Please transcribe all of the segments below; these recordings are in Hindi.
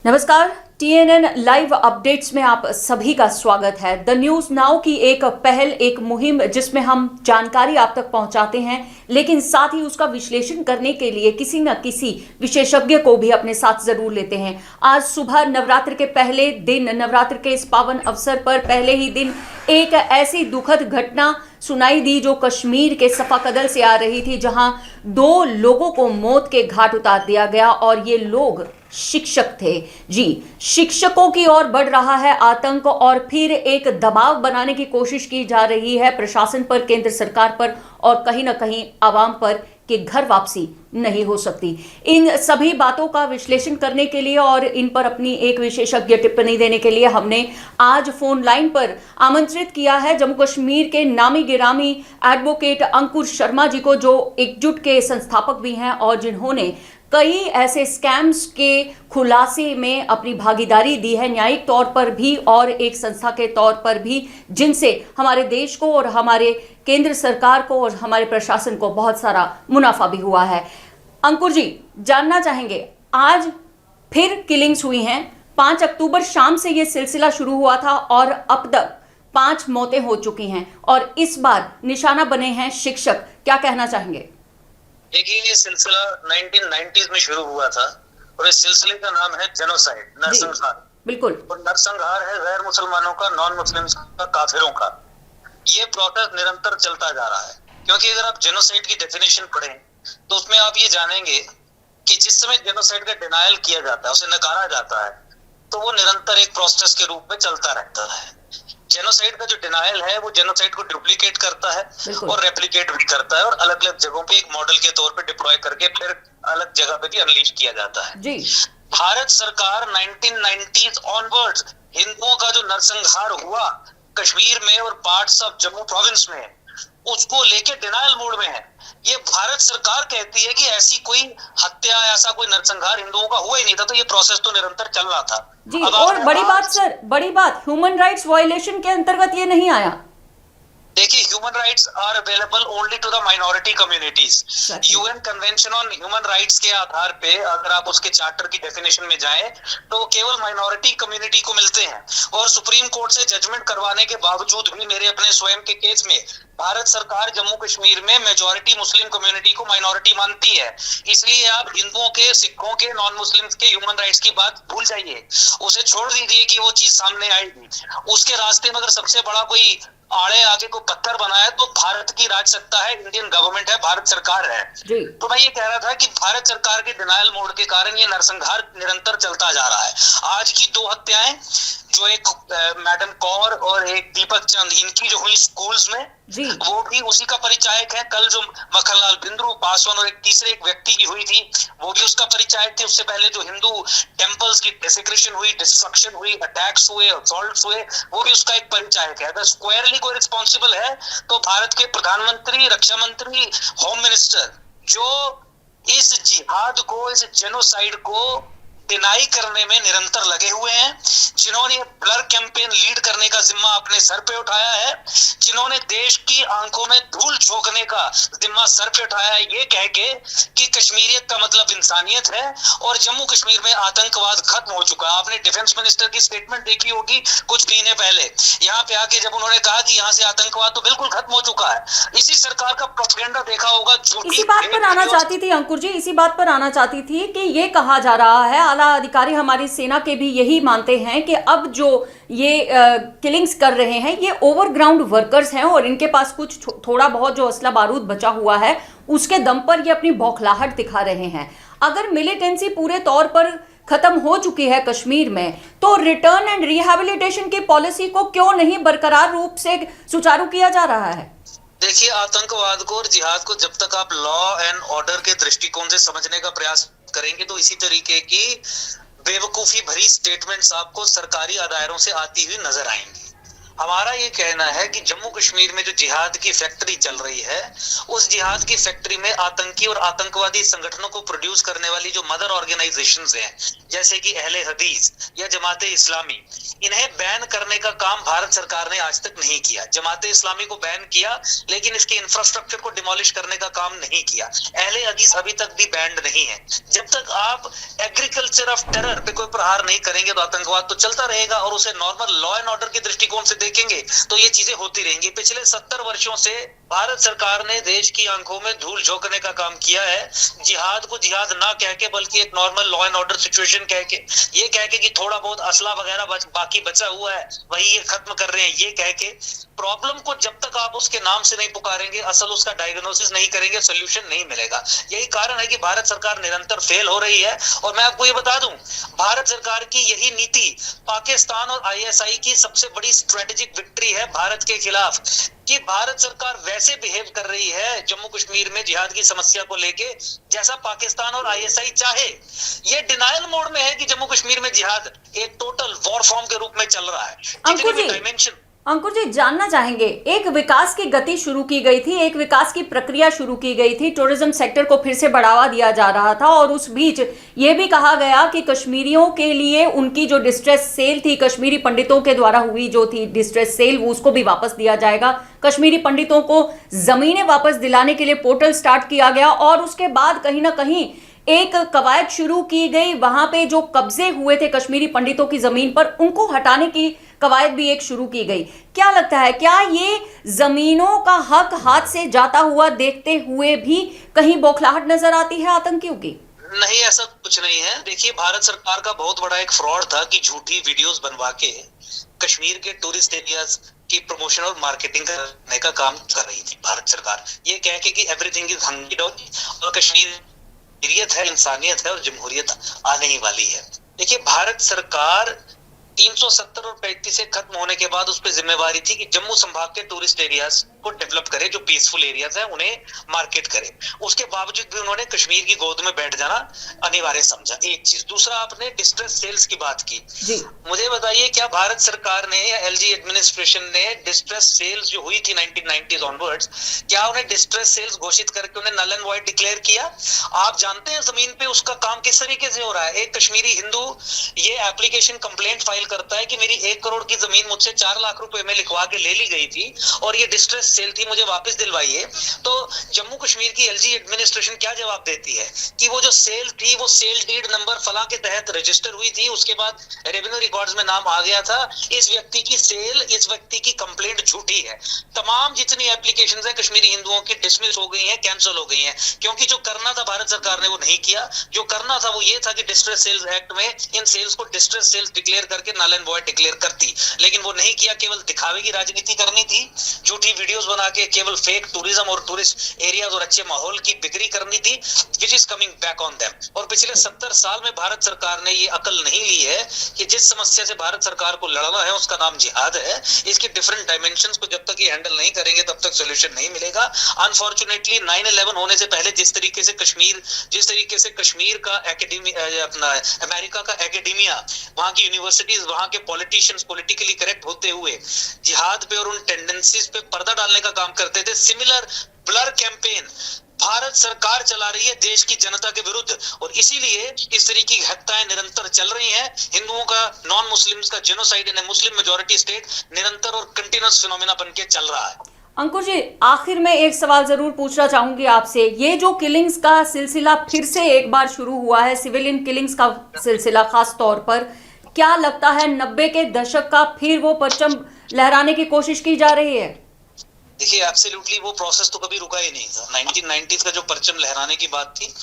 नमस्कार, टीएनएन लाइव अपडेट्स में आप सभी का स्वागत है। द न्यूज नाउ की एक पहल, एक मुहिम जिसमें हम जानकारी आप तक पहुंचाते हैं, लेकिन साथ ही उसका विश्लेषण करने के लिए किसी न किसी विशेषज्ञ को भी अपने साथ जरूर लेते हैं। आज सुबह नवरात्र के पहले दिन, नवरात्र के इस पावन अवसर पर पहले ही दिन एक ऐसी दुखद घटना सुनाई दी जो कश्मीर के सफाकदल से आ रही थी, जहां 2 लोगों को मौत के घाट उतार दिया गया और ये लोग शिक्षक थे। जी, शिक्षकों की ओर बढ़ रहा है आतंक और फिर एक दबाव बनाने की कोशिश की जा रही है प्रशासन पर, केंद्र सरकार पर और कहीं ना कहीं आवाम पर कि घर वापसी नहीं हो सकती। इन सभी बातों का विश्लेषण करने के लिए और इन पर अपनी एक विशेषज्ञ टिप्पणी देने के लिए हमने आज फोन लाइन पर आमंत्रित किया है जम्मू कश्मीर के नामी गिरामी एडवोकेट अंकुर शर्मा जी को, जो एकजुट के संस्थापक भी हैं और जिन्होंने कई ऐसे स्कैम्स के खुलासे में अपनी भागीदारी दी है, न्यायिक तौर पर भी और एक संस्था के तौर पर भी, जिनसे हमारे देश को और हमारे केंद्र सरकार को और हमारे प्रशासन को बहुत सारा मुनाफा भी हुआ है। अंकुर जी, जानना चाहेंगे, आज फिर किलिंग्स हुई हैं। 5 अक्टूबर शाम से ये सिलसिला शुरू हुआ था और अब तक 5 मौतें हो चुकी हैं और इस बार निशाना बने हैं शिक्षक। क्या कहना चाहेंगे? देखिए, ये सिलसिला 1990s में शुरू हुआ था और इस सिलसिले का नाम है जेनोसाइड, नरसंहार। बिल्कुल। और नरसंहार है गैर मुसलमानों का, नॉन मुस्लिम्स का, काफिरों का। ये प्रोसेस निरंतर चलता जा रहा है, क्योंकि अगर आप जेनोसाइड की डेफिनेशन पढ़ें तो उसमें आप ये जानेंगे कि जिस समय जेनोसाइड का डिनायल किया जाता है, उसे नकारा जाता है, तो वो निरंतर एक प्रोसेस के रूप में चलता रहता है। जेनोसाइड का जो डिनायल है वो जेनोसाइड को डुप्लीकेट करता है और रेप्लिकेट भी करता है और अलग अलग जगहों पे एक मॉडल के तौर पे डिप्लॉय करके फिर अलग जगह पे भी अनलीश किया जाता है। जी। भारत सरकार 1990s ऑनवर्ड्स हिंदुओं का जो नरसंहार हुआ कश्मीर में और पार्ट्स ऑफ जम्मू प्रोविंस में, उसको लेके डिनायल मोड में है। ये भारत सरकार कहती है कि ऐसी कोई हत्या, ऐसा कोई नरसंहार हिंदुओं का हुआ ही नहीं था, तो ये प्रोसेस तो निरंतर चल रहा था। जी, और बड़ी बात सर, बड़ी बात, ह्यूमन राइट्स वायलेशन के अंतर्गत ये नहीं आया। देखिए, human rights are available only to the minority communities. UN convention on human rights के आधार पे अगर आप उसके चार्टर की डेफिनेशन में जाएं तो केवल माइनॉरिटी कम्युनिटी को मिलते हैं। और सुप्रीम कोर्ट से जजमेंट करवाने के बावजूद भी मेरे अपने स्वयं के केस में भारत सरकार जम्मू कश्मीर में मेजॉरिटी मुस्लिम कम्युनिटी को माइनॉरिटी मानती है। इसलिए आप हिंदुओं के, सिखों के, नॉन मुस्लिम्स के ह्यूमन राइट्स की बात भूल जाइए, उसे छोड़ दीजिए कि वो चीज सामने आएगी। उसके रास्ते में अगर सबसे बड़ा कोई आड़े आगे को पत्थर बनाया तो भारत की राज सत्ता है, इंडियन गवर्नमेंट है, भारत सरकार है। तो मैं ये कह रहा था कि भारत सरकार के डिनायल मोड के कारण ये नरसंहार निरंतर चलता जा रहा है। आज की 2 हत्याएं, जो एक मैडम कौर और एक दीपक चंद, इनकी जो हुई स्कूल्स में, वो भी उसी का परिचायक है। कल जो मक्खनलाल बिंद्रू, पासवान और एक तीसरे एक व्यक्ति की हुई थी, वो भी उसका परिचायक थे। उससे पहले जो हिंदू टेम्पल्स की डेसिक्रेशन हुई, डिस्ट्रक्शन हुई, अटैक्स हुए, असॉल्ट्स हुए, वो भी उसका एक परिचायक है। अगर स्क्वायरली कोई रिस्पॉन्सिबल है तो भारत के प्रधानमंत्री, रक्षा मंत्री, होम मिनिस्टर, जो इस जिहाद को, इस जेनोसाइड को डिनाई करने में निरंतर लगे हुए हैं, जिन्होंने ब्लर कैंपेन लीड करने का जिम्मा अपने सर पे उठाया है, जिन्होंने देश की आंखों में धूल झोंकने का जिम्मा सर पे उठाया है, ये कह के कि कश्मीरियत का मतलब इंसानियत है और जम्मू कश्मीर में आतंकवाद खत्म हो चुका है। आपने डिफेंस मिनिस्टर की स्टेटमेंट देखी होगी कुछ महीने पहले, यहाँ पे आके जब उन्होंने कहा कि यहाँ से आतंकवाद तो बिल्कुल खत्म हो चुका है। इसी सरकार का प्रोपेगेंडा देखा होगा। इसी बात पर आना चाहती थी अंकुर जी, इसी बात पर आना चाहती थी कि ये कहा जा रहा है, आला अधिकारी हमारी सेना के भी यही मानते हैं कि अब जो ये किलिंग्स कर रहे हैं ये ओवरग्राउंड वर्कर्स हैं और इनके पास कुछ थोड़ा बहुत जो असला बारूद बचा हुआ है उसके दम पर ये अपनी बौखलाहट दिखा रहे हैं। अगर मिलिटेंसी पूरे तौर पर खत्म हो चुकी है कश्मीर में, तो रिटर्न एंड रिहैबिलिटेशन की पॉलिसी को क्यों नहीं बरकरार रूप से सुचारू किया जा रहा है? देखिए, आतंकवाद को और जिहाद को जब तक आप लॉ एंड ऑर्डर के दृष्टिकोण से समझने का प्रयास करेंगे तो इसी तरीके की बेवकूफी भरी स्टेटमेंट्स आपको सरकारी दायरों से आती हुई नजर आएंगी। हमारा ये कहना है कि जम्मू कश्मीर में जो जिहाद की फैक्ट्री चल रही है, उस जिहाद की फैक्ट्री में आतंकी और आतंकवादी संगठनों को प्रोड्यूस करने वाली जो मदर ऑर्गेनाइजेशंस हैं, जैसे कि अहले हदीस या जमाते इस्लामी, इन्हें बैन करने का काम भारत सरकार ने आज तक नहीं किया। जमाते इस्लामी को बैन किया, लेकिन इसके इंफ्रास्ट्रक्चर को डिमोलिश करने का काम नहीं किया। अहले हदीस अभी तक भी बैंड नहीं है। जब तक आप एग्रीकल्चर ऑफ टेरर पे कोई प्रहार नहीं करेंगे तो आतंकवाद तो चलता रहेगा, और उसे नॉर्मल लॉ एंड ऑर्डर के दृष्टिकोण से देखेंगे तो ये चीजें होती रहेंगी। पिछले 70 वर्षों से भारत सरकार ने देश की आंखों में धूल झोंकने का काम किया है। जिहाद को जिहाद ना कह के, बल्कि एक normal law and order situation कह के, ये कह के कि थोड़ा बहुत असला वगैरह बाकी बचा हुआ है, वही ये खत्म कर रहे हैं, ये कह के प्रॉब्लम को जब तक आप उसके नाम से नहीं पुकारेंगे, असल उसका डायग्नोसिस नहीं करेंगे, सोल्यूशन नहीं मिलेगा। यही कारण है कि भारत सरकार निरंतर फेल हो रही है। और मैं आपको ये बता दूं, भारत सरकार की यही नीति पाकिस्तान और आईएसआई की सबसे बड़ी स्ट्रेटेजिक विक्ट्री है भारत के खिलाफ, कि भारत सरकार वैसे बिहेव कर रही है जम्मू कश्मीर में जिहाद की समस्या को लेके जैसा पाकिस्तान और आईएसआई चाहे। ये डिनायल मोड में है कि जम्मू कश्मीर में जिहाद एक टोटल वॉर फॉर्म के रूप में चल रहा है। अंकुर जी, जानना चाहेंगे, एक विकास की गति शुरू की गई थी, एक विकास की प्रक्रिया शुरू की गई थी, टूरिज्म सेक्टर को फिर से बढ़ावा दिया जा रहा था, और उस बीच ये भी कहा गया कि कश्मीरियों के लिए उनकी जो डिस्ट्रेस सेल थी, कश्मीरी पंडितों के द्वारा हुई जो थी डिस्ट्रेस सेल, वो उसको भी वापस दिया जाएगा। कश्मीरी पंडितों को जमीनें वापस दिलाने के लिए पोर्टल स्टार्ट किया गया, और उसके बाद कहीं ना कहीं एक कवायद शुरू की गई। वहां पे जो कब्जे हुए थे कश्मीरी पंडितों की जमीन पर, उनको हटाने की कवायद भी एक शुरू की गई। क्या लगता है, क्या ये जमीनों का हक हाथ से जाता हुआ देखते हुए भी कहीं बौखलाहट नजर आती है आतंकियों की? नहीं, ऐसा कुछ नहीं है। देखिए, भारत सरकार का बहुत बड़ा एक फ्रॉड था कि झूठी वीडियोस बनवा के कश्मीर के टूरिस्ट एरियाज की प्रमोशन और मार्केटिंग करने का काम कर रही थी भारत सरकार, ये कह के कि एवरीथिंग इज हंग्री डाउन और कश्मीर है, इंसानियत है और जमहूरियत आने ही वाली है। देखिए, भारत सरकार 370 और 35 से खत्म होने के बाद उस पर जिम्मेवारी थी कि जम्मू संभाग के टूरिस्ट एरियाज को डेवलप करे, जो पीसफुल एरियाज हैं उन्हें मार्केट करे। उसके बावजूद भी उन्होंने कश्मीर की गोद में बैठ जाना अनिवार्य समझा, एक चीज। दूसरा, आपने डिस्ट्रेस सेल्स की बात की। मुझे बताइए, क्या भारत सरकार ने या एलजी एडमिनिस्ट्रेशन ने डिस्ट्रेस सेल्स जो हुई थी 1990s ऑनवर्ड्स, क्या उन्हें डिस्ट्रेस सेल्स घोषित करके उन्हें नल एंड वॉइड डिक्लेयर किया? आप जानते हैं जमीन पे उसका काम किस तरीके से हो रहा है। एक कश्मीरी हिंदू ये एप्लीकेशन कंप्लेंट फाइल करता है कि मेरी 1 करोड़ की जमीन मुझसे 4 लाख रुपए में लिखवा के ले ली गई थी और ये डिस्ट्रेस सेल थी, मुझे वापस दिलवाइए। तो जम्मू कश्मीर की एलजी एडमिनिस्ट्रेशन क्या जवाब देती है कि वो जो सेल थी वो सेल डीड नंबर फला के तहत रजिस्टर हुई थी, उसके बाद रेवेन्यू रिकॉर्ड्स में नाम आ गया था, इस व्यक्ति की सेल, इस व्यक्ति की कंप्लेंट झूठी है। तमाम जितनी एप्लीकेशंस है कश्मीरी हिंदुओं की डिसमिस हो गई हैं, कैंसिल हो गई हैं, क्योंकि जो करना था भारत सरकार ने वो नहीं किया। जो करना था वो ये था कि डिस्ट्रेस सेल्स एक्ट में इन सेल्स को डिस्ट्रेस सेल्स डिक्लेयर करके नल एंड वॉइड डिक्लेयर करती, लेकिन वो नहीं किया। केवल दिखावे की राजनीति करनी थी, झूठी वीडियोस बना के केवल फेक टूरिज्म और टूरिस्ट एरियाज और अच्छे माहौल की बिक्री करनी थी, which is coming back on them. और पिछले 70 साल में भारत सरकार ने ये अकल नहीं ली है कि जिस समस्या से भारत सरकार को लड़ना है उसका नाम जिहाद है। इसके डिफरेंट डायमेंशंस को जब तक ये हैंडल नहीं करेंगे तब तक सोल्यूशन नहीं मिलेगा। अनफॉर्चुनेटली 9/11 होने से पहले जिस तरीके से कश्मीर का अपना अमेरिका का एकेडेमिया, वहां की यूनिवर्सिटीज, वहां के पॉलिटिशियंस पॉलिटिकली करेक्ट होते हुए जिहाद पे और उन टेंडेंसीज पे पर्दा डालने का काम करते थे, सिमिलर ब्लर कैंपेन भारत सरकार चला रही है देश की जनता के विरुद्ध, और इसीलिए इस तरह की हत्याएं निरंतर चल रही हैं। हिंदुओं का, नॉन मुस्लिम्स का जेनोसाइड इन ए मुस्लिम मेजॉरिटी स्टेट निरंतर और कंटिन्यूअस फिनोमेना बनके चल रहा है। अंकुर जी, आखिर में एक सवाल जरूर पूछना चाहूंगी आपसे। ये जो किलिंग्स का सिलसिला फिर से एक बार शुरू हुआ है, सिविलियन किलिंग्स का सिलसिला खास तौर पर, क्या लगता है 90 के दशक का फिर वो परचम लहराने की कोशिश की जा रही है? देखिए, एब्सोल्युटली वो प्रोसेस तो कभी रुका ही नहीं था। 1990s का जो परचम लहराने की बात थी,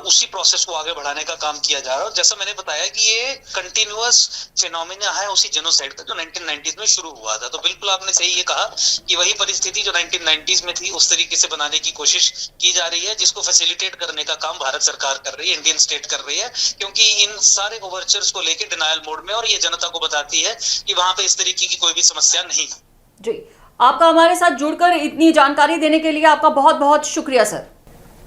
उसी प्रोसेस को आगे बढ़ाने का काम किया जा रहा है। और जैसा मैंने बताया कि ये कंटिन्यूअस फिनोमेना है उसी जेनोसाइड का जो 1990s में शुरू हुआ था। तो बिल्कुल आपने सही ये कहा कि वही परिस्थिति जो 1990s में थी उस तरीके से बनाने की कोशिश की जा रही है, जिसको फैसिलिटेट करने का काम भारत सरकार कर रही है, इंडियन स्टेट कर रही है, क्योंकि इन सारे ओवरचर्स को लेके डिनायल मोड में, और ये जनता को बताती है कि वहां पे इस तरीके की कोई भी समस्या नहीं है। जी, आपका हमारे साथ जुड़कर इतनी जानकारी देने के लिए आपका बहुत बहुत शुक्रिया सर।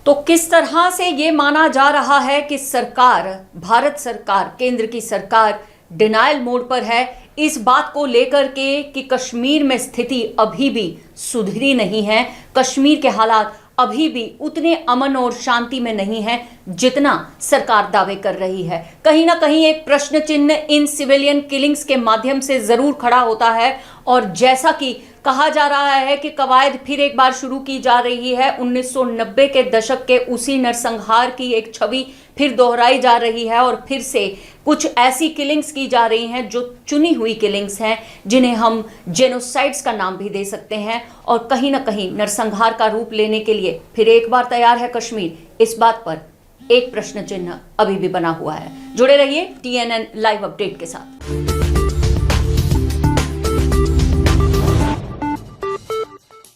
तो किस तरह से ये माना जा रहा है कि सरकार, भारत सरकार, केंद्र की सरकार डिनायल मोड पर है, इस बात को लेकर के कि कश्मीर में स्थिति अभी भी सुधरी नहीं है, कश्मीर के हालात अभी भी उतने अमन और शांति में नहीं है जितना सरकार दावे कर रही है। कहीं ना कहीं एक प्रश्न चिन्ह इन सिविलियन किलिंग्स के माध्यम से जरूर खड़ा होता है और जैसा कि कहा जा रहा है कि कवायद फिर एक बार शुरू की जा रही है। 1990 के दशक के उसी नरसंहार की एक छवि फिर दोहराई जा रही है और फिर से कुछ ऐसी किलिंग्स की जा रही हैं जो चुनी हुई किलिंग्स हैं, जिन्हें हम जेनोसाइड्स का नाम भी दे सकते हैं। और कहीं ना कहीं नरसंहार का रूप लेने के लिए फिर एक बार तैयार है कश्मीर, इस बात पर एक प्रश्न चिन्ह अभी भी बना हुआ है। जुड़े रहिए TNN लाइव अपडेट के साथ।